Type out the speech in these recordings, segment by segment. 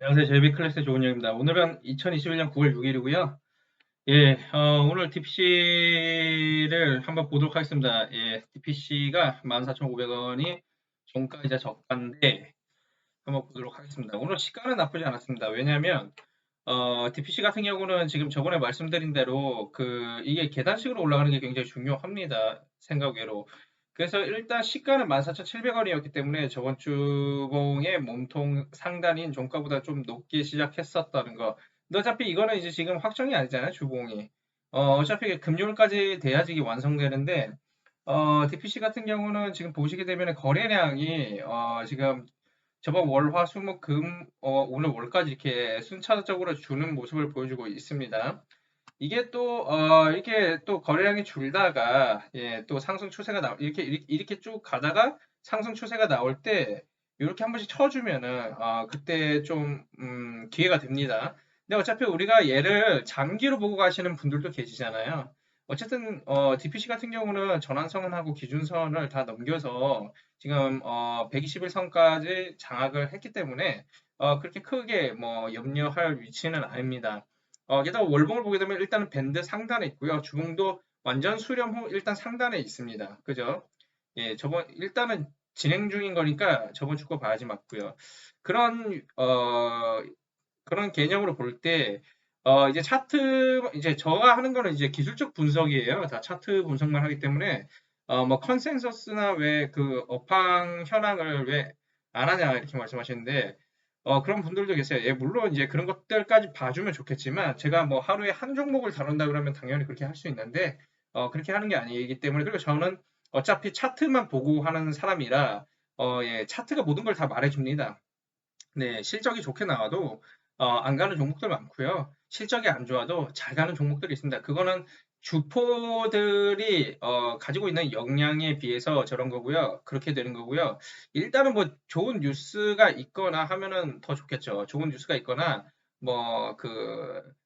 안녕하세요. 제이비 클래스의 조은영입니다. 오늘은 2021년 9월 6일이고요. 예, 오늘 DPC를 한번 보도록 하겠습니다. 예, DPC가 14,500원이 종가이자 저가인데 한번 보도록 하겠습니다. 오늘 시가는 나쁘지 않았습니다. 왜냐하면 DPC 같은 경우는 지금 저번에 말씀드린 대로 이게 계단식으로 올라가는 게 굉장히 중요합니다. 생각외로. 그래서 일단 시가는 14,700원이었기 때문에 저번 주봉의 몸통 상단인 종가보다 좀 높게 시작했었다는 거. 근데 어차피 이거는 이제 지금 확정이 아니잖아요, 주봉이. 어차피 금요일까지 돼야지 이게 완성되는데, DPC 같은 경우는 지금 보시게 되면 거래량이 지금 저번 월, 화, 수, 목, 금, 오늘 월까지 이렇게 순차적으로 주는 모습을 보여주고 있습니다. 이게 이렇게 또 거래량이 줄다가, 예, 또 상승 추세가 이렇게 쭉 가다가 상승 추세가 나올 때, 이렇게 한 번씩 쳐주면은, 그때 좀, 기회가 됩니다. 근데 어차피 우리가 얘를 장기로 보고 가시는 분들도 계시잖아요. 어쨌든, DPC 같은 경우는 전환선하고 기준선을 다 넘겨서 지금, 121선까지 장악을 했기 때문에, 그렇게 크게 뭐 염려할 위치는 아닙니다. 게다가 월봉을 보게 되면 일단은 밴드 상단에 있고요. 주봉도 완전 수렴 후 일단 상단에 있습니다. 그죠? 예, 일단은 진행 중인 거니까 저번 주거 봐야지 맞고요. 그런, 그런 개념으로 볼 때, 이제 이제 저가 하는 거는 이제 기술적 분석이에요. 다 차트 분석만 하기 때문에, 뭐 컨센서스나 왜 업황 현황을 왜 안 하냐 이렇게 말씀하시는데, 그런 분들도 계세요. 예, 물론 이제 그런 것들까지 봐주면 좋겠지만, 제가 뭐 하루에 한 종목을 다룬다 그러면 당연히 그렇게 할 수 있는데, 그렇게 하는 게 아니기 때문에, 그리고 저는 어차피 차트만 보고 하는 사람이라, 예, 차트가 모든 걸 다 말해줍니다. 네, 실적이 좋게 나와도 안 가는 종목들 많고요. 실적이 안 좋아도 잘 가는 종목들이 있습니다. 그거는 주포들이 가지고 있는 역량에 비해서 저런 거고요. 그렇게 되는 거고요. 일단은 뭐 좋은 뉴스가 있거나 하면은 더 좋겠죠. 좋은 뉴스가 있거나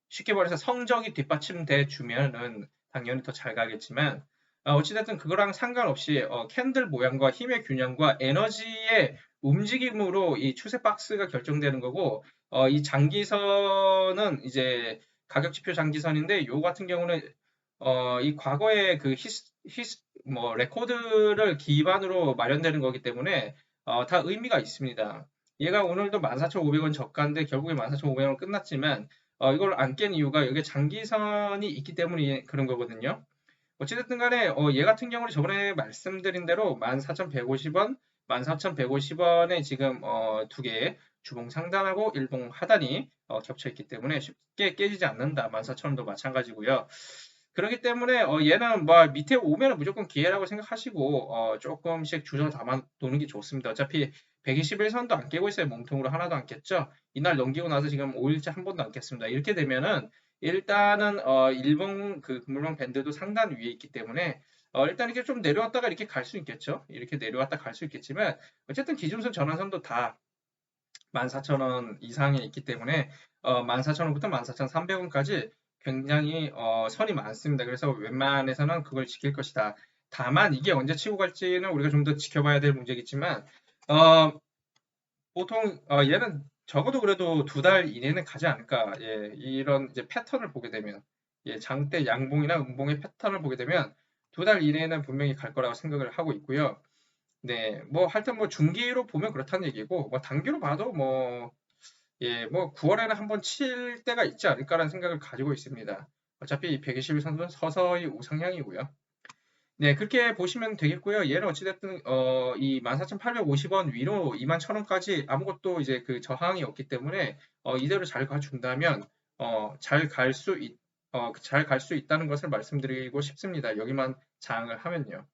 쉽게 말해서 성적이 뒷받침돼 주면은 당연히 더 잘 가겠지만 어찌됐든 그거랑 상관없이 캔들 모양과 힘의 균형과 에너지의 움직임으로 이 추세 박스가 결정되는 거고, 이 장기선은 이제 가격 지표 장기선인데, 요 같은 경우는, 이 과거의 레코드를 기반으로 마련되는 거기 때문에, 다 의미가 있습니다. 얘가 오늘도 14,500원 저가인데, 결국에 14,500원 끝났지만, 이걸 안 깬 이유가 여기 장기선이 있기 때문에 그런 거거든요. 어찌됐든 간에 얘 같은 경우는 저번에 말씀드린 대로 14,150원, 14,150원에 지금 두 개의 주봉 상단하고 일봉 하단이 겹쳐 있기 때문에 쉽게 깨지지 않는다. 14,000원도 마찬가지고요. 그렇기 때문에 얘는 뭐 밑에 오면 무조건 기회라고 생각하시고 조금씩 주저 담아 놓는 게 좋습니다. 어차피 121선도 안 깨고 있어요. 몸통으로 하나도 안 깼죠. 이날 넘기고 나서 지금 5일째 한 번도 안 깼습니다. 이렇게 되면은 일단은 일본 금물망 밴드도 상단 위에 있기 때문에 일단 이렇게 좀 내려왔다가 이렇게 갈 수 있겠죠. 이렇게 내려왔다 갈 수 있겠지만 어쨌든 기준선 전환선도 다 14,000원 이상에 있기 때문에 14,000원부터 14,300원까지 굉장히 선이 많습니다. 그래서 웬만해서는 그걸 지킬 것이다. 다만 이게 언제 치고 갈지는 우리가 좀 더 지켜봐야 될 문제겠지만 어, 보통 얘는 적어도 그래도 두 달 이내는 가지 않을까. 예, 이런 이제 패턴을 보게 되면 예, 장대 양봉이나 음봉의 패턴을 보게 되면 두 달 이내는 분명히 갈 거라고 생각을 하고 있고요. 네, 뭐 하여튼 뭐 중기로 보면 그렇다는 얘기고 뭐 단기로 봐도 예, 뭐 9월에는 한번 칠 때가 있지 않을까라는 생각을 가지고 있습니다. 어차피 121 선수는 서서히 우상향이고요. 네, 그렇게 보시면 되겠고요. 얘는 어찌됐든 이 14,850원 위로 21,000원까지 아무것도 이제 그 저항이 없기 때문에 이대로 잘 가준다면 잘 갈 수 있다는 것을 말씀드리고 싶습니다. 여기만 장을 하면요.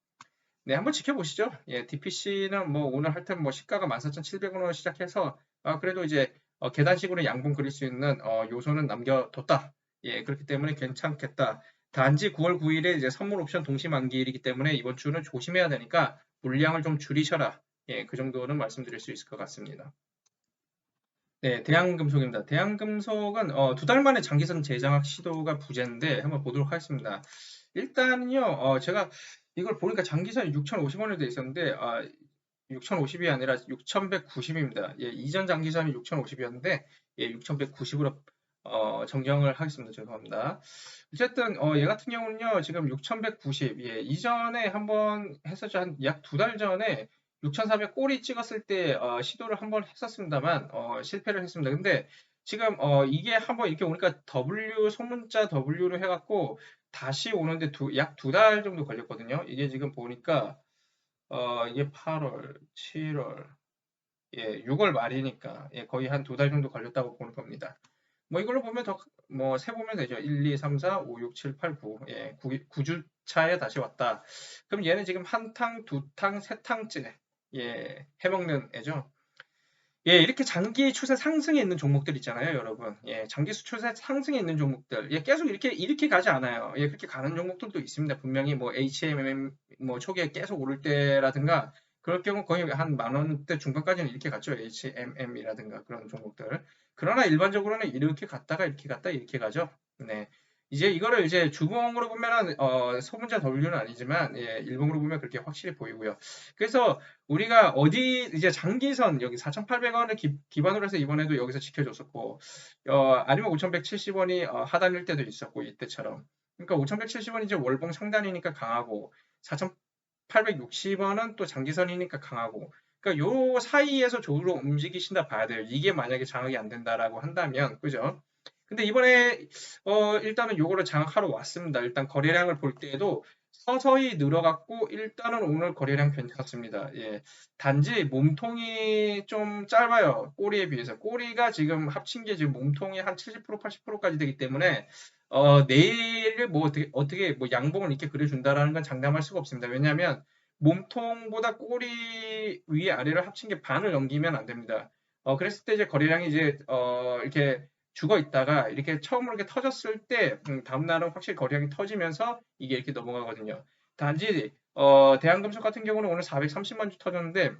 네, 한번 지켜보시죠. 예, DPC는 뭐 오늘 하여튼 뭐 시가가 14,700원으로 시작해서 그래도 이제 계단식으로 양봉 그릴 수 있는 요소는 남겨뒀다. 예, 그렇기 때문에 괜찮겠다. 단지 9월 9일에 이제 선물 옵션 동시 만기일이기 때문에 이번 주는 조심해야 되니까 물량을 좀 줄이셔라. 예, 그 정도는 말씀드릴 수 있을 것 같습니다. 네, 대한금속입니다. 대한금속은 두 달 만에 장기선 재장악 시도가 부재인데 한번 보도록 하겠습니다. 일단은요, 제가 이걸 보니까 장기선이 6,050원에 돼 있었는데 6,050이 아니라 6,190입니다. 예, 이전 장기선이 6,050이었는데 예, 6,190으로 정정을 하겠습니다. 죄송합니다. 어쨌든 얘 같은 경우는요. 지금 6,190. 예, 이전에 한번 했었죠. 한 약 두 달 전에 6,400 꼬리 찍었을 때 시도를 한번 했었습니다만 실패를 했습니다. 근데 지금 이게 한번 이렇게 오니까 W 소문자 W로 해갖고 다시 오는데 약 두 달 정도 걸렸거든요. 이게 지금 보니까 이게 8월, 7월, 예, 6월 말이니까 예, 거의 한 두 달 정도 걸렸다고 보는 겁니다. 뭐 이걸로 보면 세보면 되죠. 1, 2, 3, 4, 5, 6, 7, 8, 9. 예, 9주 차에 다시 왔다. 그럼 얘는 지금 한 탕, 두 탕, 세 탕째 예, 해먹는 애죠. 예, 이렇게 장기 추세 상승에 있는 종목들 있잖아요, 여러분. 예, 장기 추세 상승에 있는 종목들. 예, 계속 이렇게 가지 않아요. 예, 그렇게 가는 종목들도 있습니다. 분명히 뭐 HMM 뭐 초기에 계속 오를 때라든가 그럴 경우 거의 한 만 원대 중반까지는 이렇게 갔죠. HMM이라든가 그런 종목들. 그러나 일반적으로는 이렇게 갔다가 이렇게 갔다 이렇게 가죠. 네. 이제 이거를 이제 주봉으로 보면은 소문자 W는 아니지만 예, 일봉으로 보면 그렇게 확실히 보이고요. 그래서 우리가 어디 이제 장기선 여기 4,800원을 기반으로 해서 이번에도 여기서 지켜줬었고 아니면 5,170원이 하단일 때도 있었고 이때처럼 그러니까 5,170원이 이제 월봉 상단이니까 강하고 4,860원은 또 장기선이니까 강하고 그러니까 요 사이에서 조로 움직이신다 봐야 돼요. 이게 만약에 장악이 안 된다라고 한다면 그죠? 근데 이번에 일단은 요거를 장악하러 왔습니다. 일단 거래량을 볼 때에도 서서히 늘어갔고 일단은 오늘 거래량 괜찮습니다. 예. 단지 몸통이 좀 짧아요. 꼬리에 비해서. 꼬리가 지금 합친 게 지금 몸통이 한 70%, 80%까지 되기 때문에 내일 뭐 어떻게 뭐 양봉을 이렇게 그려준다라는 건 장담할 수가 없습니다. 왜냐하면 몸통보다 꼬리 위 아래를 합친 게 반을 넘기면 안 됩니다. 그랬을 때 이제 거래량이 이제 이렇게 죽어 있다가 이렇게 처음으로 이렇게 터졌을 때 다음날은 확실히 거래량이 터지면서 이게 이렇게 넘어가거든요. 단지 대한금속 같은 경우는 오늘 430만 주 터졌는데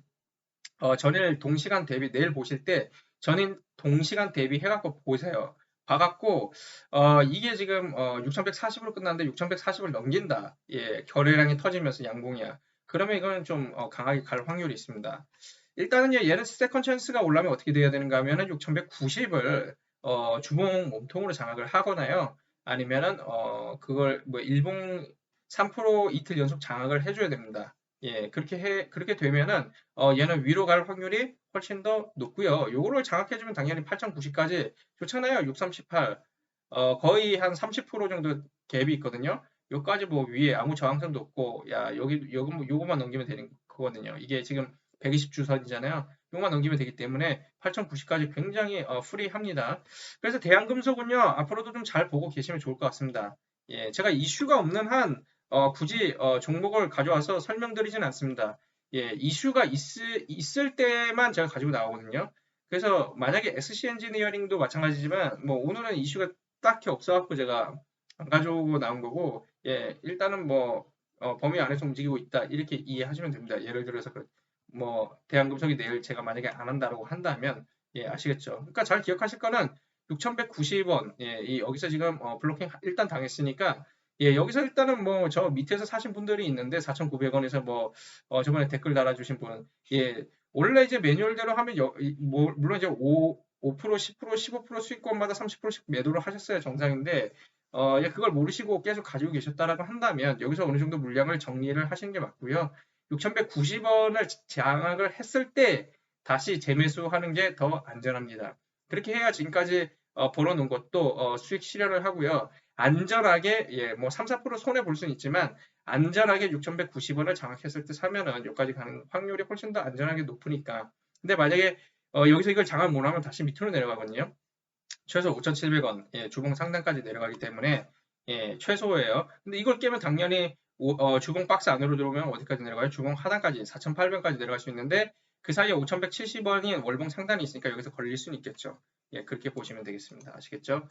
전일 동시간 대비 내일 보실 때 전일 동시간 대비 해갖고 보세요. 봐갖고 이게 지금 6,140으로 끝났는데 6,140을 넘긴다. 예, 거래량이 터지면서 양봉이야. 그러면 이거는 좀 강하게 갈 확률이 있습니다. 일단은 얘는 세컨 찬스가 올라면 어떻게 돼야 되는가 하면은 6,190을 주봉 몸통으로 장악을 하거나요. 아니면은 그걸 뭐 일봉 3% 이틀 연속 장악을 해줘야 됩니다. 예, 그렇게 되면은 얘는 위로 갈 확률이 훨씬 더 높고요. 요거를 장악해주면 당연히 8,090까지 좋잖아요. 638. 거의 한 30% 정도 갭이 있거든요. 요까지 뭐 위에 아무 저항선도 없고, 야, 요거만 넘기면 되는 거거든요. 이게 지금 120주선이잖아요. 요거만 넘기면 되기 때문에 8,090까지 굉장히 프리합니다. 그래서 대한금속은요, 앞으로도 좀 잘 보고 계시면 좋을 것 같습니다. 예, 제가 이슈가 없는 한 굳이 종목을 가져와서 설명드리진 않습니다. 예, 이슈가 있을 때만 제가 가지고 나오거든요. 그래서 만약에 SC 엔지니어링도 마찬가지지만 뭐 오늘은 이슈가 딱히 없어갖고 제가 안 가져오고 나온 거고 예, 일단은 뭐 범위 안에서 움직이고 있다 이렇게 이해하시면 됩니다. 예를 들어서 뭐 대한금속이 내일 제가 만약에 안 한다라고 한다면 예, 아시겠죠? 그러니까 잘 기억하실 거는 6,190원 예, 여기서 지금 블로킹 일단 당했으니까 예, 여기서 일단은 뭐 저 밑에서 사신 분들이 있는데 4,900원에서 뭐 저번에 댓글 달아주신 분, 예, 원래 이제 매뉴얼대로 하면 물론 이제 5%, 10%, 15% 수익권마다 30%씩 매도를 하셨어야 정상인데 예, 그걸 모르시고 계속 가지고 계셨다라고 한다면 여기서 어느 정도 물량을 정리를 하시는 게 맞고요. 6,190원을 장악을 했을 때 다시 재매수하는 게 더 안전합니다. 그렇게 해야 지금까지 벌어놓은 것도 수익 실현을 하고요. 안전하게 예, 뭐 3, 4% 손해 볼 수는 있지만 안전하게 6,190원을 장악했을 때 사면은 여기까지 가는 확률이 훨씬 더 안전하게 높으니까. 근데 만약에 여기서 이걸 장악 못하면 다시 밑으로 내려가거든요. 최소 5,700원 예, 주봉 상단까지 내려가기 때문에 예, 최소예요. 근데 이걸 깨면 당연히 주봉 박스 안으로 들어오면 어디까지 내려가요? 주봉 하단까지 4,800원까지 내려갈 수 있는데 그 사이에 5,170원이 월봉 상단이 있으니까 여기서 걸릴 수는 있겠죠. 예, 그렇게 보시면 되겠습니다. 아시겠죠?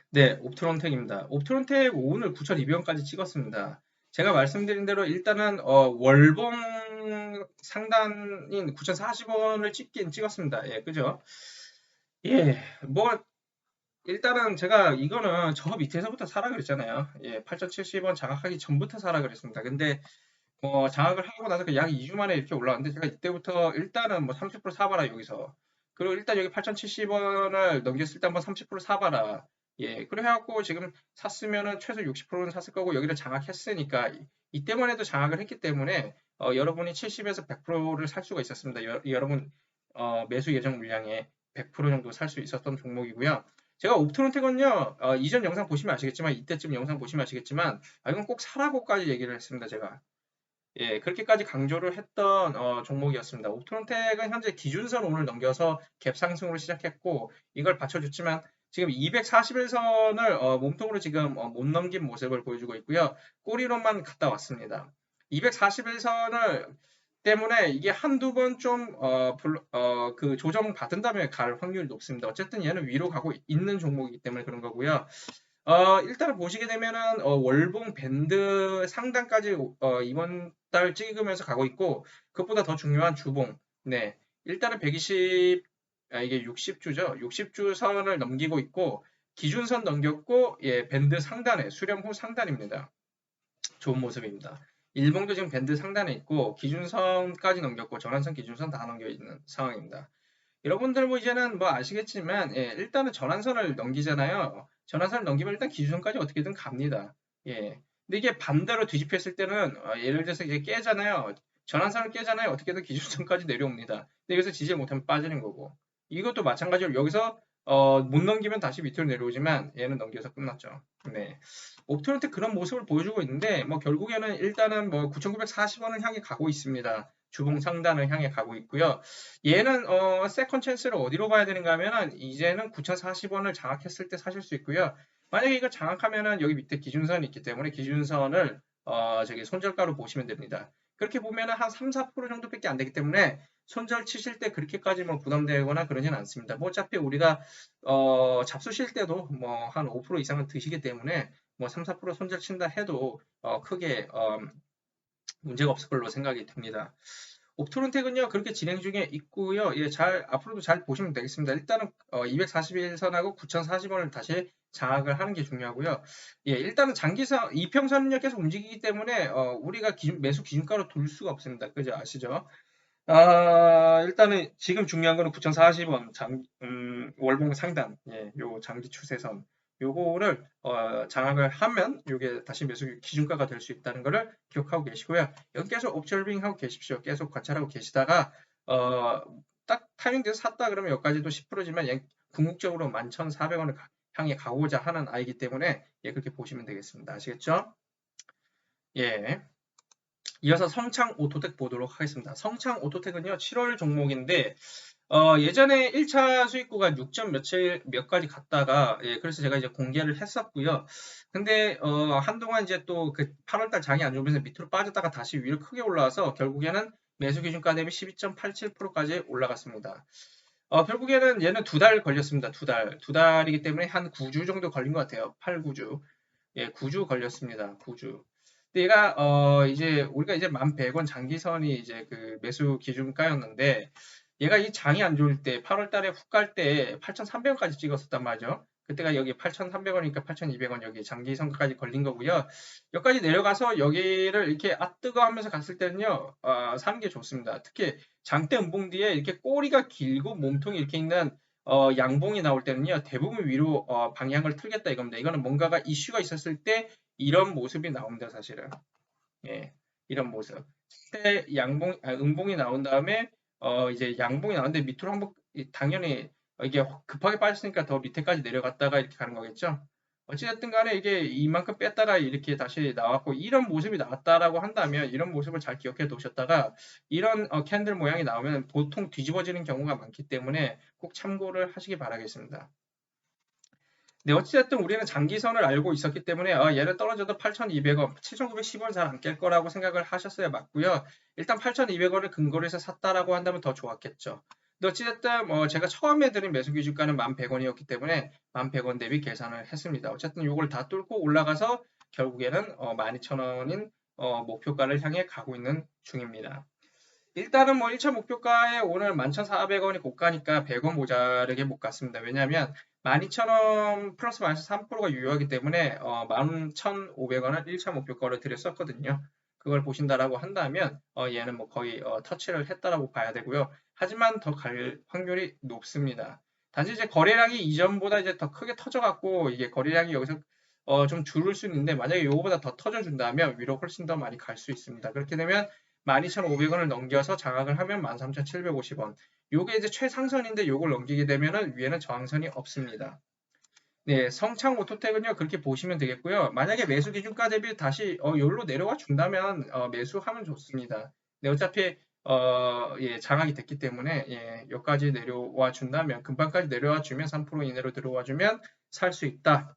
네, 옵트론텍입니다. 옵트론텍 오늘 9,200원까지 찍었습니다. 제가 말씀드린 대로 일단은 월봉 상단인 9,040원을 찍긴 찍었습니다. 예, 그죠? 예, 뭐 일단은 제가 이거는 저 밑에서부터 사라 그랬잖아요. 예, 8,070원 장악하기 전부터 사라 그랬습니다. 근데 장악을 하고 나서 약 2주 만에 이렇게 올라왔는데 제가 이때부터 일단은 뭐 30% 사봐라 여기서. 그리고 일단 여기 8,070원을 넘겼을 때 한번 30% 사봐라. 예, 그래 해갖고 지금 샀으면은 최소 60%는 샀을 거고 여기를 장악했으니까 이때만 해도 장악을 했기 때문에 여러분이 70에서 100%를 살 수가 있었습니다. 여러분 매수 예정 물량의 100% 정도 살 수 있었던 종목이고요. 제가 옵트론텍은요 이전 영상 보시면 아시겠지만 이때쯤 영상 보시면 아시겠지만 이건 꼭 사라고까지 얘기를 했습니다. 제가. 예, 그렇게까지 강조를 했던 종목이었습니다. 옵트론텍은 현재 기준선 오늘 넘겨서 갭 상승으로 시작했고 이걸 받쳐줬지만 지금 241선을 몸통으로 지금 못 넘긴 모습을 보여주고 있고요. 꼬리로만 갔다 왔습니다. 241선을 때문에 이게 한두 번 좀 그 조정 받은 다음에 갈 확률이 높습니다. 어쨌든 얘는 위로 가고 있는 종목이기 때문에 그런 거고요. 일단은 보시게 되면은 월봉 밴드 상단까지 이번 달 찍으면서 가고 있고 그것보다 더 중요한 주봉. 네. 일단은 120 이게 60주죠. 60주 선을 넘기고 있고 기준선 넘겼고 예, 밴드 상단에 수렴 후 상단입니다. 좋은 모습입니다. 일봉도 지금 밴드 상단에 있고 기준선까지 넘겼고 전환선 기준선 다 넘겨 있는 상황입니다. 여러분들 뭐 이제는 뭐 아시겠지만 예, 일단은 전환선을 넘기잖아요. 전환선을 넘기면 일단 기준선까지 어떻게든 갑니다. 예. 근데 이게 반대로 뒤집혔을 때는 예를 들어서 이제 깨잖아요. 전환선을 깨잖아요. 어떻게든 기준선까지 내려옵니다. 근데 여기서 지지 못하면 빠지는 거고. 이것도 마찬가지로 여기서 못 넘기면 다시 밑으로 내려오지만 얘는 넘겨서 끝났죠. 네. 옵트론텍 그런 모습을 보여주고 있는데 뭐 결국에는 일단은 뭐 9,940원을 향해 가고 있습니다. 주봉 상단을 향해 가고 있고요. 얘는 세컨 찬스를 어디로 봐야 되는가 하면은 이제는 9,040원을 장악했을 때 사실 수 있고요. 만약에 이거 장악하면은 여기 밑에 기준선이 있기 때문에 기준선을 저기 손절가로 보시면 됩니다. 그렇게 보면은 한 3, 4% 정도밖에 안 되기 때문에 손절 치실 때 그렇게까지 뭐 부담되거나 그러진 않습니다. 뭐 어차피 우리가 잡수실 때도 뭐 한 5% 이상은 드시기 때문에 뭐 3, 4% 손절 친다 해도 크게 문제가 없을 걸로 생각이 듭니다. 옵트론텍은요 그렇게 진행 중에 있고요. 예, 앞으로도 잘 보시면 되겠습니다. 일단은 241선하고 9,040원을 다시 장악을 하는 게 중요하고요. 예, 일단은 장기상 이평선은요 계속 움직이기 때문에 우리가 매수 기준가로 둘 수가 없습니다. 그죠? 아시죠? 일단은 지금 중요한 거는 9,040원 월봉 상단, 예, 요 장기 추세선, 요거를 장악을 하면 요게 다시 매수 기준가가 될 수 있다는 거를 기억하고 계시고요. 이건 계속 옵저빙 하고 계십시오. 계속 관찰하고 계시다가 딱 타이밍 돼서 샀다 그러면 여기까지도 10%지만 궁극적으로 11,400원을 향해 가고자 하는 아이기 때문에 예, 그렇게 보시면 되겠습니다. 아시겠죠? 예. 이어서 성창 오토텍 보도록 하겠습니다. 성창 오토텍은요, 7월 종목인데, 예전에 1차 수익구가 6점 며칠 몇 가지 갔다가, 예, 그래서 제가 이제 공개를 했었고요. 근데, 한동안 이제 또 그 8월달 장이 안 좋으면서 밑으로 빠졌다가 다시 위로 크게 올라와서 결국에는 매수 기준가 대비 12.87%까지 올라갔습니다. 결국에는 얘는 2달 걸렸습니다. 2달. 2달이기 때문에 한 9주 정도 걸린 것 같아요. 8, 9주. 예, 9주 걸렸습니다. 9주. 근데 얘가 이제 우리가 이제 11,100원 장기선이 이제 그 매수 기준가였는데 얘가 이 장이 안 좋을 때 8월 달에 훅 갈 때 8,300원까지 찍었었단 말이죠. 그때가 여기 8,300원이니까 8,200원 여기 장기선까지 걸린 거고요. 여기까지 내려가서 여기를 이렇게 뜨거 하면서 갔을 때는요. 사는 게 좋습니다. 특히 장대 음봉 뒤에 이렇게 꼬리가 길고 몸통이 이렇게 있는 양봉이 나올 때는요. 대부분 위로 방향을 틀겠다 이겁니다. 이거는 뭔가가 이슈가 있었을 때 이런 모습이 나옵니다, 사실은. 예, 이런 모습. 그때 음봉이 나온 다음에, 이제 양봉이 나왔는데 밑으로 한번, 당연히, 이게 급하게 빠졌으니까 더 밑에까지 내려갔다가 이렇게 가는 거겠죠? 어찌됐든 간에 이게 이만큼 뺐다가 이렇게 다시 나왔고, 이런 모습이 나왔다라고 한다면, 이런 모습을 잘 기억해 놓으셨다가, 이런 캔들 모양이 나오면 보통 뒤집어지는 경우가 많기 때문에 꼭 참고를 하시기 바라겠습니다. 네, 어찌됐든 우리는 장기선을 알고 있었기 때문에 얘는 떨어져도 8,200원, 7,910원 잘 안 깰 거라고 생각을 하셨어야 맞고요. 일단 8,200원을 근거로 해서 샀다라고 한다면 더 좋았겠죠. 근데 어찌됐든 제가 처음에 드린 매수 기준가는 11,100원이었기 때문에 11,100원 대비 계산을 했습니다. 어쨌든 이걸 다 뚫고 올라가서 결국에는 12,000원인 목표가를 향해 가고 있는 중입니다. 일단은 뭐 1차 목표가에 오늘 11,400원이 고가니까 100원 모자르게 못 갔습니다. 왜냐하면 12,000원 플러스 마이너스 3%가 유효하기 때문에 11,500원을 1차 목표가로 드렸었거든요. 그걸 보신다라고 한다면 얘는 뭐 거의 터치를 했다라고 봐야 되고요. 하지만 더 갈 확률이 높습니다. 단지 이제 거래량이 이전보다 이제 더 크게 터져갖고 이게 거래량이 여기서 좀 줄을 수 있는데 만약에 이거보다 더 터져준다면 위로 훨씬 더 많이 갈 수 있습니다. 그렇게 되면 12,500원을 넘겨서 장악을 하면 13,750원. 요게 이제 최상선인데 요걸 넘기게 되면은 위에는 저항선이 없습니다. 네, 성창 오토텍은요 그렇게 보시면 되겠고요. 만약에 매수 기준가 대비 다시 여기로 내려와 준다면 매수하면 좋습니다. 네, 어차피 예, 장악이 됐기 때문에 예, 여기까지 내려와 준다면 금방까지 내려와 주면 3% 이내로 들어와 주면 살 수 있다.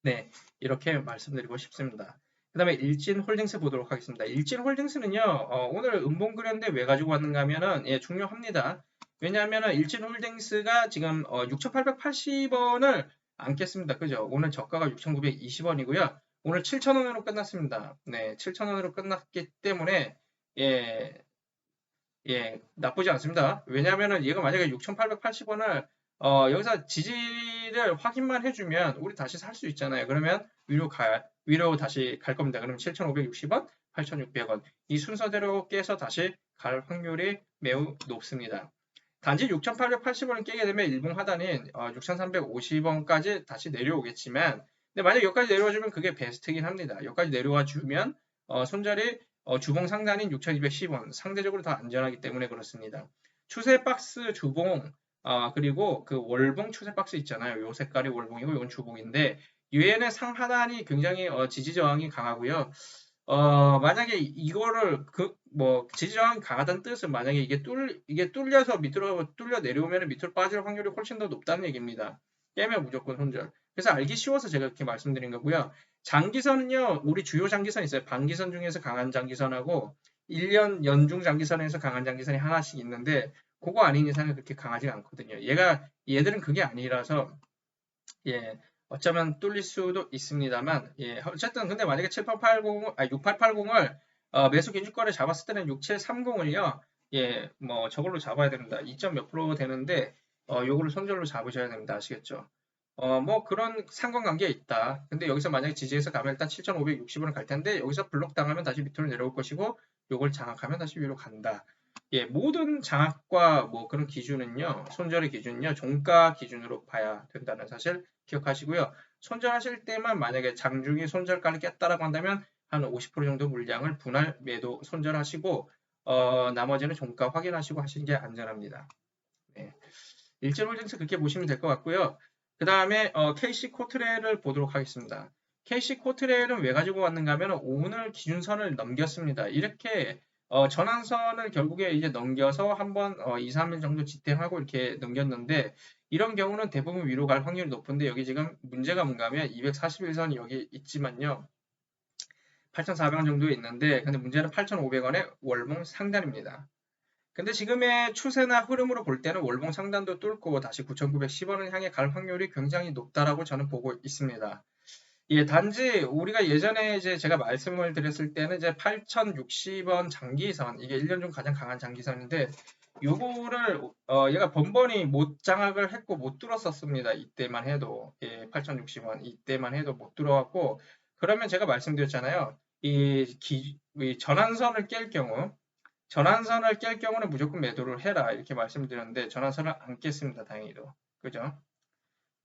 네, 이렇게 말씀드리고 싶습니다. 그 다음에 일진홀딩스 보도록 하겠습니다. 일진홀딩스는요, 오늘 음봉그렸는데 왜 가지고 왔는가 하면은, 예, 중요합니다. 왜냐하면은 일진홀딩스가 지금 6,880원을 안 깼습니다. 그죠? 오늘 저가가 6,920원이고요. 오늘 7,000원으로 끝났습니다. 네, 7,000원으로 끝났기 때문에, 예, 예, 나쁘지 않습니다. 왜냐하면은 얘가 만약에 6,880원을 여기서 지지를 확인만 해주면 우리 다시 살 수 있잖아요. 그러면 위로 다시 갈 겁니다. 그러면 7,560원, 8,600원 이 순서대로 깨서 다시 갈 확률이 매우 높습니다. 단지 6,880원을 깨게 되면 일봉 하단인 6,350원까지 다시 내려오겠지만 근데 만약 여기까지 내려와주면 그게 베스트긴 합니다. 여기까지 내려와 주면 손절이 주봉 상단인 6,210원 상대적으로 더 안전하기 때문에 그렇습니다. 추세 박스 주봉 그리고 그 월봉 추세 박스 있잖아요. 요 색깔이 월봉이고 이건 주봉인데 얘는 상하단이 굉장히 지지 저항이 강하고요. 만약에 이거를 지지 저항이 강하다는 뜻은 만약에 이게 뚫려서 밑으로 뚫려 내려오면 밑으로 빠질 확률이 훨씬 더 높다는 얘기입니다. 깨면 무조건 손절. 그래서 알기 쉬워서 제가 이렇게 말씀드린 거고요. 장기선은요, 우리 주요 장기선 있어요. 반기선 중에서 강한 장기선하고 1년 연중 장기선에서 강한 장기선이 하나씩 있는데 그거 아닌 이상은 그렇게 강하지 않거든요. 얘들은 그게 아니라서 예, 어쩌면 뚫릴 수도 있습니다.만 예, 어쨌든 근데 만약에 6880을 매수 기준가를 잡았을 때는 6730을요. 예, 뭐 저걸로 잡아야 됩니다. 2점 몇 프로 되는데 요거를 손절로 잡으셔야 됩니다. 아시겠죠? 뭐 그런 상관관계가 있다. 근데 여기서 만약에 지지해서 가면 일단 7,560원을 갈 텐데 여기서 블록 당하면 다시 밑으로 내려올 것이고 요걸 장악하면 다시 위로 간다. 예, 모든 장악과 뭐 그런 기준은요, 손절의 기준은요, 종가 기준으로 봐야 된다는 사실 기억하시고요. 손절하실 때만 만약에 장중에 손절가를 깼다라고 한다면 한 50% 정도 물량을 분할 매도 손절하시고, 나머지는 종가 확인하시고 하시는 게 안전합니다. 네. 일제홀딩스 그렇게 보시면 될 것 같고요. 그 다음에 KC 코트레를 보도록 하겠습니다. KC 코트레는 왜 가지고 왔는가 하면 오늘 기준선을 넘겼습니다. 이렇게 전환선을 결국에 이제 넘겨서 한번 2, 3일 정도 지탱하고 이렇게 넘겼는데 이런 경우는 대부분 위로 갈 확률이 높은데 여기 지금 문제가 뭔가 하면 241선이 여기 있지만요. 8,400원 정도에 있는데 근데 문제는 8,500원의 월봉 상단입니다. 근데 지금의 추세나 흐름으로 볼 때는 월봉 상단도 뚫고 다시 9,910원을 향해 갈 확률이 굉장히 높다라고 저는 보고 있습니다. 예, 단지 우리가 예전에 이제 제가 말씀을 드렸을 때는 이제 8,060원 장기선, 이게 1년 중 가장 강한 장기선인데, 요거를, 얘가 번번이 못 장악을 했고 못 뚫었었습니다. 이때만 해도. 예, 8,060원. 이때만 해도 못 뚫어왔고, 그러면 제가 말씀드렸잖아요. 이 전환선을 깰 경우, 전환선을 깰 경우는 무조건 매도를 해라. 이렇게 말씀드렸는데, 전환선을 안 깼습니다. 다행히도. 그죠?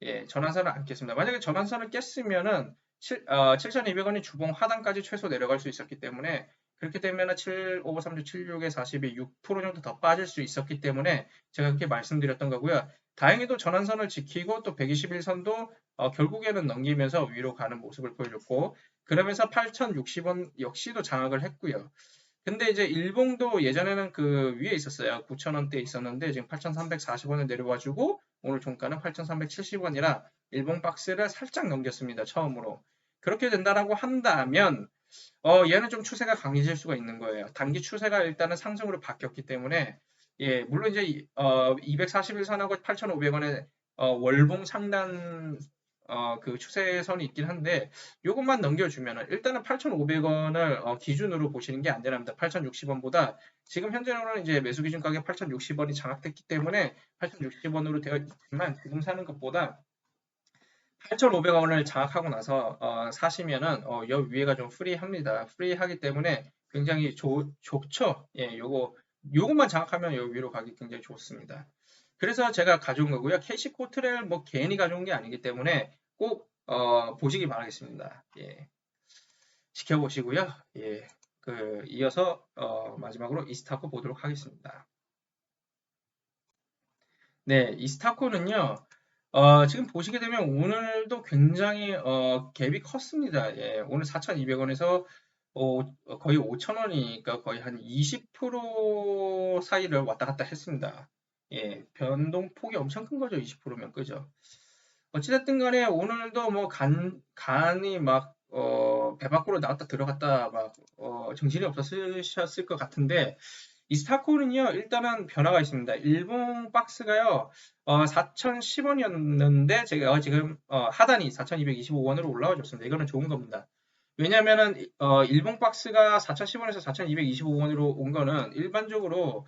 예, 전환선을 안 깼습니다. 만약에 전환선을 깼으면은 7,200원이 주봉 하단까지 최소 내려갈 수 있었기 때문에 그렇게 되면은 7536, 76에 40에 6% 정도 더 빠질 수 있었기 때문에 제가 그렇게 말씀드렸던 거고요. 다행히도 전환선을 지키고 또 121선도 결국에는 넘기면서 위로 가는 모습을 보여줬고 그러면서 8,060원 역시도 장악을 했고요. 근데 이제 일봉도 예전에는 그 위에 있었어요. 9,000원대 있었는데 지금 8,340원에 내려와주고 오늘 종가는 8,370원이라 일봉 박스를 살짝 넘겼습니다. 처음으로. 그렇게 된다라고 한다면 얘는 좀 추세가 강해질 수가 있는 거예요. 단기 추세가 일단은 상승으로 바뀌었기 때문에 예, 물론 이제 241선하고 8,500원의 월봉 상단 그 추세선이 있긴 한데 이것만 넘겨주면은 일단은 8,500원을 기준으로 보시는 게 안전합니다. 8,060원보다 지금 현재로는 이제 매수 기준 가격 8,060원이 장악됐기 때문에 8,060원으로 되어 있지만 지금 사는 것보다 8,500원을 장악하고 나서 사시면은 여 위에가 좀 프리합니다. 프리하기 때문에 굉장히 좋죠. 예, 요것만 장악하면 여 위로 가기 굉장히 좋습니다. 그래서 제가 가져온 거고요. 캐시코트를 뭐 괜히 가져온 게 아니기 때문에 꼭 보시기 바라겠습니다. 예, 지켜보시고요. 예, 이어서 마지막으로 이스타코 보도록 하겠습니다. 네, 이스타코는요. 지금 보시게 되면 오늘도 굉장히 갭이 컸습니다. 예, 오늘 4,200원에서 거의 5,000원이니까 거의 한 20% 사이를 왔다 갔다 했습니다. 예, 변동폭이 엄청 큰 거죠. 20%면 그죠? 어찌됐든 간에 오늘도 뭐 간이 막 배 밖으로 나왔다 들어갔다 막 정신이 없었을 것 같은데 이 스타코는요, 일단은 변화가 있습니다. 일본 박스가요, 4,010원이었는데, 제가 지금, 하단이 4,225원으로 올라와 줬습니다. 이거는 좋은 겁니다. 왜냐면은, 일본 박스가 4,010원에서 4,225원으로 온 거는 일반적으로,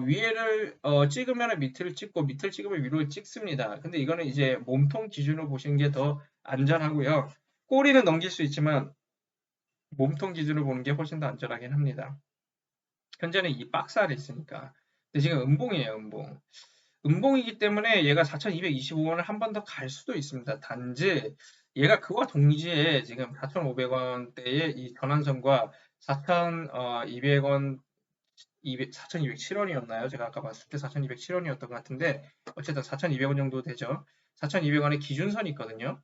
위에를, 찍으면 밑을 찍고, 밑을 찍으면 위를 찍습니다. 근데 이거는 이제 몸통 기준으로 보시는 게 더 안전하고요. 꼬리는 넘길 수 있지만, 몸통 기준으로 보는 게 훨씬 더 안전하긴 합니다. 현재는 이 박스 안에 있으니까. 근데 지금 음봉이에요, 음봉. 음봉이기 때문에 얘가 4,225원을 한 번 더 갈 수도 있습니다. 단지 얘가 그와 동시에 지금 4,500원대의 이 전환선과 4,200원, 4,207원이었나요? 제가 아까 봤을 때 4,207원이었던 것 같은데 어쨌든 4,200원 정도 되죠. 4,200원의 기준선이 있거든요.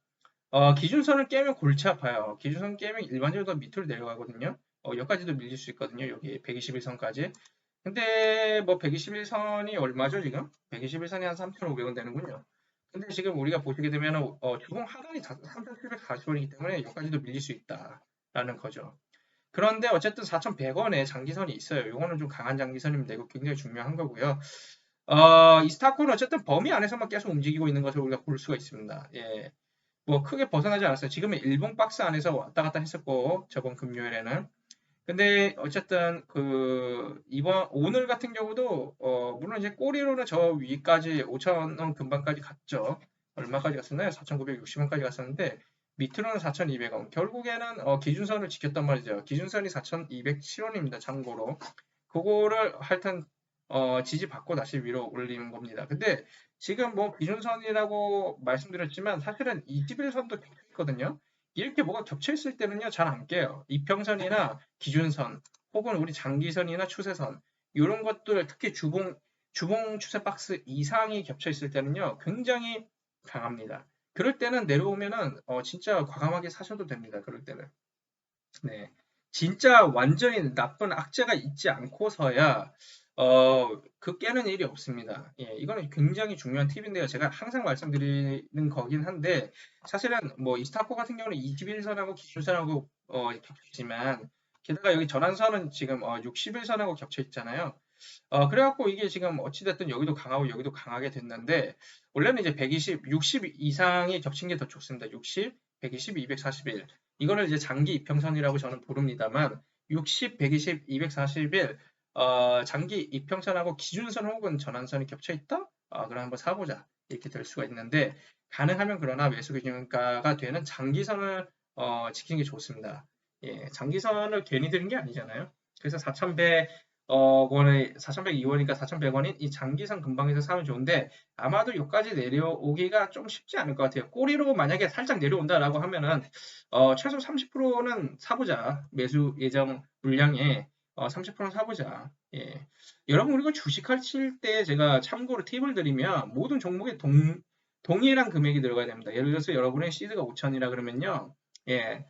기준선을 깨면 골치 아파요. 기준선 깨면 일반적으로 밑으로 내려가거든요. 여기까지도 밀릴 수 있거든요. 여기 121선까지. 근데 뭐 121선이 얼마죠 지금? 121선이 한 3,500원 되는군요. 근데 지금 우리가 보시게 되면 주봉 하단이 3,740원이기 때문에 여기까지도 밀릴 수 있다라는 거죠. 그런데 어쨌든 4,100원에 장기선이 있어요. 이거는 좀 강한 장기선입니다. 이거 굉장히 중요한 거고요. 이 스타코는 어쨌든 범위 안에서만 계속 움직이고 있는 것을 우리가 볼 수가 있습니다. 예. 뭐 크게 벗어나지 않았어요. 지금은 일본 박스 안에서 왔다 갔다 했었고 저번 금요일에는. 근데 어쨌든 오늘 같은 경우도 물론 이제 꼬리로는 저 위까지 5,000원 근방까지 갔죠. 얼마까지 갔었나요? 4,960원까지 갔었는데 밑으로는 4,200원. 결국에는 기준선을 지켰단 말이죠. 기준선이 4,207원입니다. 참고로. 그거를 하여튼 지지받고 다시 위로 올리는 겁니다. 근데 지금 뭐 기준선이라고 말씀드렸지만 사실은 21선도 있거든요. 이렇게 뭐가 겹쳐 있을 때는요, 잘 안 깨요. 이평선이나 기준선, 혹은 우리 장기선이나 추세선, 이런 것들, 특히 주봉 추세 박스 이상이 겹쳐 있을 때는요, 굉장히 강합니다. 그럴 때는 내려오면은, 진짜 과감하게 사셔도 됩니다. 그럴 때는. 네. 진짜 완전히 나쁜 악재가 있지 않고서야 깨는 일이 없습니다. 예, 이거는 굉장히 중요한 팁인데요. 제가 항상 말씀드리는 거긴 한데 사실은 뭐 이스타코 같은 경우는 21선하고 기준선하고 겹치지만 게다가 여기 전환선은 지금 61선하고 겹쳐 있잖아요. 그래갖고 이게 지금 어찌됐든 여기도 강하고 여기도 강하게 됐는데 원래는 이제 120, 60 이상이 겹친 게 더 좋습니다. 60, 120, 241. 이거를 이제 장기 이평선이라고 저는 부릅니다만 60, 120, 241 장기 이평선하고 기준선 혹은 전환선이 겹쳐 있다? 그럼 한번 사보자. 이렇게 될 수가 있는데 가능하면 그러나 매수 기준가가 되는 장기선을 지키는 게 좋습니다. 예, 장기선을 괜히 드는 게 아니잖아요. 그래서 4,100 원에 4,102원이니까 4,100원인 이 장기선 근방에서 사면 좋은데 아마도 여기까지 내려오기가 좀 쉽지 않을 것 같아요. 꼬리로 만약에 살짝 내려온다라고 하면은 최소 30%는 사보자. 매수 예정 물량에 30%는 사보자. 예. 여러분 그리고 주식하실 때 제가 참고로 팁을 드리면 모든 종목에 동일한 금액이 들어가야 됩니다. 예를 들어서 여러분의 시드가 5천이라 그러면요. 예.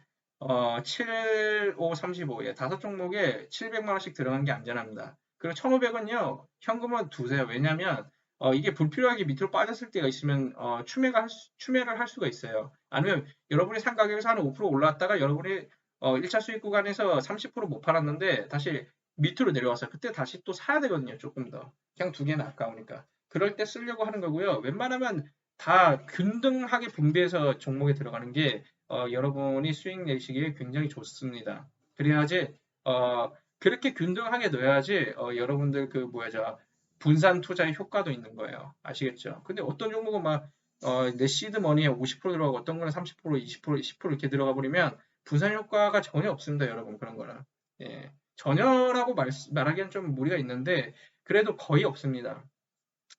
7, 5, 35. 예, 다섯 종목에 700만 원씩 들어간 게 안전합니다. 그리고 1,500원요. 현금은 두세요. 왜냐면 이게 불필요하게 밑으로 빠졌을 때가 있으면 추매를 할 수가 있어요. 아니면 여러분이 산 가격에서 한 5% 올라왔다가 여러분이 1차 수익 구간에서 30%못 팔았는데 다시 밑으로 내려와서 그때 다시 또 사야 되거든요. 조금 더. 그냥 두 개는 아까우니까. 그럴 때 쓰려고 하는 거고요. 웬만하면 다 균등하게 분배해서 종목에 들어가는 게 여러분이 수익 내시기에 굉장히 좋습니다. 그래야지 그렇게 균등하게 넣어야지 여러분들 분산 투자의 효과도 있는 거예요. 아시겠죠? 근데 어떤 종목은 막 내 시드 머니에 50% 들어가고 어떤 거는 30%, 20%, 10% 이렇게 들어가 버리면 분산 효과가 전혀 없습니다, 여러분. 그런 거는. 예. 전혀라고 말하기엔 좀 무리가 있는데 그래도 거의 없습니다.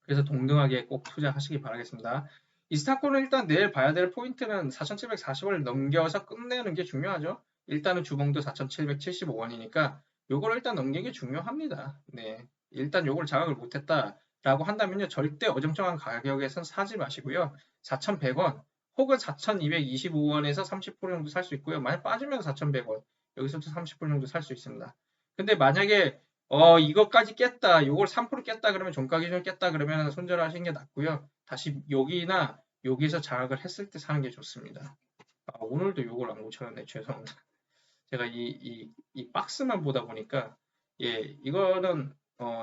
그래서 동등하게 꼭 투자하시기 바라겠습니다. 이스타코는 일단 내일 봐야 될 포인트는 4,740원을 넘겨서 끝내는 게 중요하죠. 일단은 주봉도 4,775원이니까 요거를 일단 넘기는 게 중요합니다. 네. 일단 요걸 자각을 못했다라고 한다면요. 절대 어정쩡한 가격에선 사지 마시고요. 4,100원 혹은 4,225원에서 30% 정도 살 수 있고요. 만약 빠지면 4,100원 여기서도 30% 정도 살 수 있습니다. 근데 만약에 이것까지 깼다. 요걸 3% 깼다 그러면 종가 기준을 깼다 그러면 손절하시는 게 낫고요. 다시 여기나 여기서 자락을 했을 때 사는 게 좋습니다. 오늘도 요걸 안 고쳤네. 죄송합니다. 제가 이 박스만 보다 보니까 예, 이거는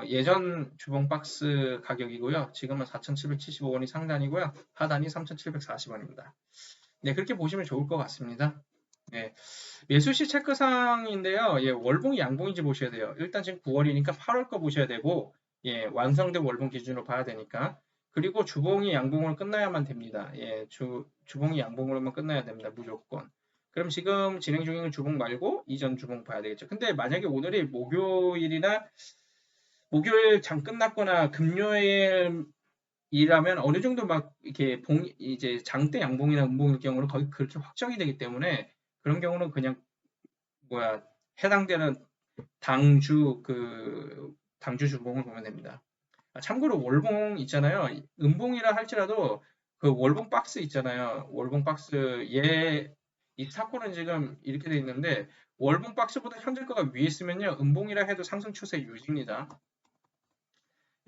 예전 주봉 박스 가격이고요. 지금은 4,775원이 상단이고요. 하단이 3,740원입니다. 네, 그렇게 보시면 좋을 것 같습니다. 네. 매수시 체크사항인데요. 예, 월봉이 양봉인지 보셔야 돼요. 일단 지금 9월이니까 8월 거 보셔야 되고, 예, 완성된 월봉 기준으로 봐야 되니까. 그리고 주봉이 양봉으로 끝나야만 됩니다. 예, 주봉이 양봉으로만 끝나야 됩니다. 무조건. 그럼 지금 진행 중인 주봉 말고 이전 주봉 봐야 되겠죠. 근데 만약에 오늘이 목요일 장 끝났거나 금요일이라면 어느 정도 막 이렇게 이제 장대 양봉이나 음봉일 경우는 거의 그렇게 확정이 되기 때문에 그런 경우는 그냥 해당되는 당주 주봉을 보면 됩니다. 참고로 월봉 있잖아요. 음봉이라 할지라도 그 월봉 박스 있잖아요. 월봉 박스 이 사건은 지금 이렇게 돼 있는데 월봉 박스보다 현재가가 위에 있으면요. 음봉이라 해도 상승 추세 유지입니다.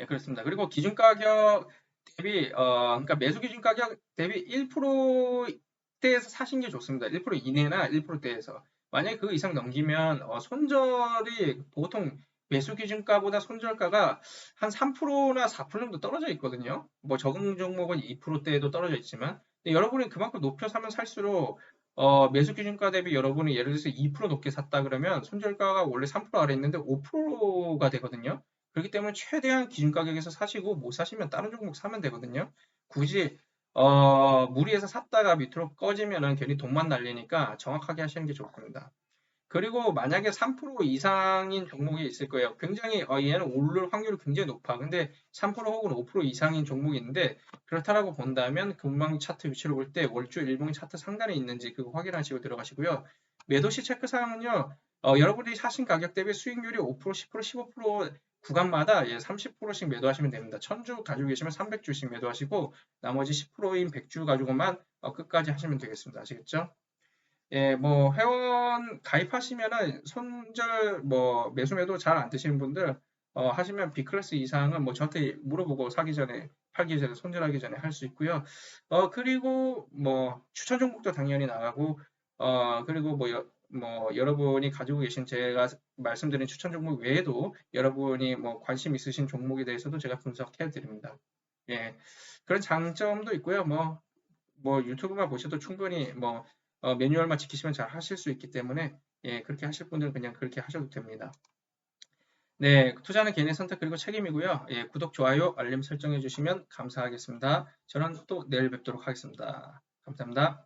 예, 그렇습니다. 그리고 기준 가격 대비 그러니까 매수 기준 가격 대비 1%대에서 사신 게 좋습니다. 1% 이내나 1%대에서. 만약에 그 이상 넘기면 손절이 보통 매수 기준가보다 손절가가 한 3%나 4% 정도 떨어져 있거든요. 뭐 적은 종목은 2%대에도 떨어져 있지만 여러분이 그만큼 높여 사면 살수록 매수 기준가 대비 여러분이 예를 들어서 2% 높게 샀다 그러면 손절가가 원래 3% 아래 있는데 5%가 되거든요. 그렇기 때문에 최대한 기준 가격에서 사시고 못 사시면 다른 종목 사면 되거든요. 굳이 무리해서 샀다가 밑으로 꺼지면은 괜히 돈만 날리니까 정확하게 하시는 게 좋습니다. 그리고 만약에 3% 이상인 종목이 있을 거예요. 굉장히 얘는 오를 확률이 굉장히 높아. 근데 3% 혹은 5% 이상인 종목이 있는데 그렇다라고 본다면 금방 차트 위치를 볼 때 월주 일봉 차트 상단에 있는지 그거 확인하시고 들어가시고요. 매도시 체크 사항은요. 여러분이 사신 가격 대비 수익률이 5%, 10%, 15% 구간마다 30%씩 매도하시면 됩니다. 1000주 가지고 계시면 300주씩 매도하시고 나머지 10%인 100주 가지고만 끝까지 하시면 되겠습니다. 아시겠죠? 예, 뭐 회원 가입하시면은 손절 매수 매도 잘 안 되시는 분들 하시면 B클래스 이상은 뭐 저한테 물어보고 사기 전에 팔기 전에 손절하기 전에 할 수 있고요. 그리고 뭐 추천 종목도 당연히 나가고 그리고 여러분이 가지고 계신 제가 말씀드린 추천 종목 외에도 여러분이 뭐 관심 있으신 종목에 대해서도 제가 분석해 드립니다. 예. 그런 장점도 있고요. 뭐 유튜브만 보셔도 충분히 매뉴얼만 지키시면 잘 하실 수 있기 때문에 예, 그렇게 하실 분들은 그냥 그렇게 하셔도 됩니다. 네, 투자는 개인의 선택 그리고 책임이고요. 예, 구독, 좋아요, 알림 설정해 주시면 감사하겠습니다. 저는 또 내일 뵙도록 하겠습니다. 감사합니다.